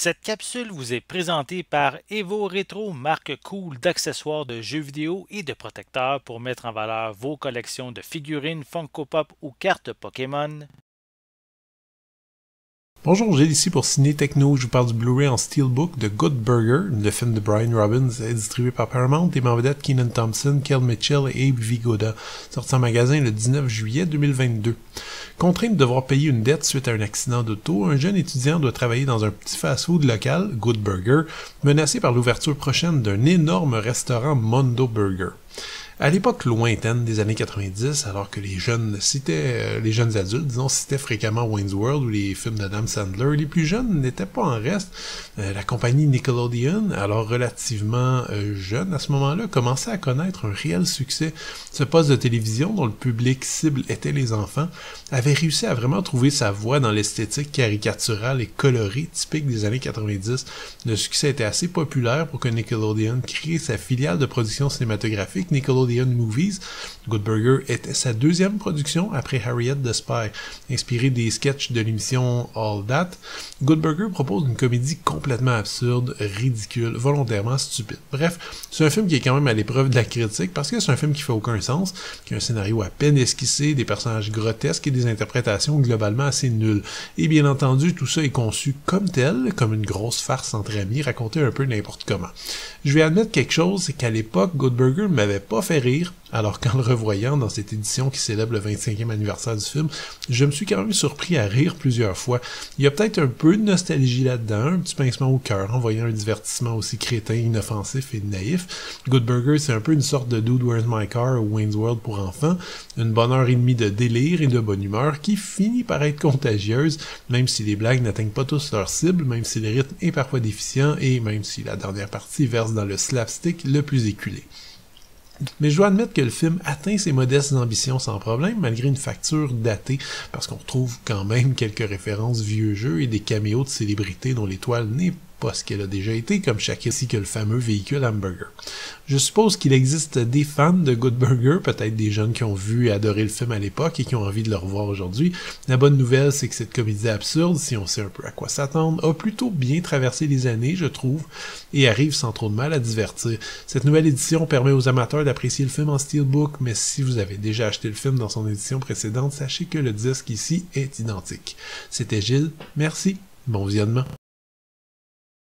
Cette capsule vous est présentée par Evo Retro, marque cool d'accessoires de jeux vidéo et de protecteurs pour mettre en valeur vos collections de figurines Funko Pop ou cartes Pokémon. Bonjour, Gilles ici pour Ciné Techno. Je vous parle du Blu-ray en Steelbook de Good Burger, le film de Brian Robbins, distribué par Paramount, et en vedette Kenan Thompson, Kel Mitchell et Abe Vigoda, sorti en magasin le 19 juillet 2022. Contraint de devoir payer une dette suite à un accident d'auto, un jeune étudiant doit travailler dans un petit fast-food local, Good Burger, menacé par l'ouverture prochaine d'un énorme restaurant Mondo Burger. À l'époque lointaine des années 90, alors que les jeunes adultes, disons, citaient fréquemment Wayne's World ou les films d'Adam Sandler, les plus jeunes n'étaient pas en reste. La compagnie Nickelodeon, alors relativement jeune à ce moment-là, commençait à connaître un réel succès. Ce poste de télévision, dont le public cible était les enfants, avait réussi à vraiment trouver sa voie dans l'esthétique caricaturale et colorée typique des années 90. Le succès était assez populaire pour que Nickelodeon crée sa filiale de production cinématographique, Nickelodeon Movies. Good Burger était sa deuxième production après Harriet the Spy. Inspiré des sketchs de l'émission All That, Good Burger propose une comédie complètement absurde, ridicule, volontairement stupide. Bref, c'est un film qui est quand même à l'épreuve de la critique parce que c'est un film qui fait aucun sens, qui a un scénario à peine esquissé, des personnages grotesques et des interprétations globalement assez nulles. Et bien entendu, tout ça est conçu comme tel, comme une grosse farce entre amis, racontée un peu n'importe comment. Je vais admettre quelque chose, c'est qu'à l'époque, Good Burger ne m'avait pas fait rire, alors qu'en le revoyant dans cette édition qui célèbre le 25e anniversaire du film, je me suis quand même surpris à rire plusieurs fois. Il y a peut-être un peu de nostalgie là-dedans, un petit pincement au cœur en voyant un divertissement aussi crétin, inoffensif et naïf. Good Burger, c'est un peu une sorte de Dude, Where's My Car ou Wayne's World pour enfants, une bonne heure et demie de délire et de bonne humeur qui finit par être contagieuse, même si les blagues n'atteignent pas tous leur cible, même si le rythme est parfois déficient et même si la dernière partie verse dans le slapstick le plus éculé. Mais je dois admettre que le film atteint ses modestes ambitions sans problème, malgré une facture datée, parce qu'on retrouve quand même quelques références vieux jeux et des caméos de célébrités dont l'étoile n'est pas ce qu'elle a déjà été, comme chaque ainsi que le fameux véhicule hamburger. Je suppose qu'il existe des fans de Good Burger, peut-être des jeunes qui ont vu et adoré le film à l'époque et qui ont envie de le revoir aujourd'hui. La bonne nouvelle, c'est que cette comédie absurde, si on sait un peu à quoi s'attendre, a plutôt bien traversé les années, je trouve, et arrive sans trop de mal à divertir. Cette nouvelle édition permet aux amateurs d'apprécier le film en steelbook, mais si vous avez déjà acheté le film dans son édition précédente, sachez que le disque ici est identique. C'était Gilles, merci, bon visionnement.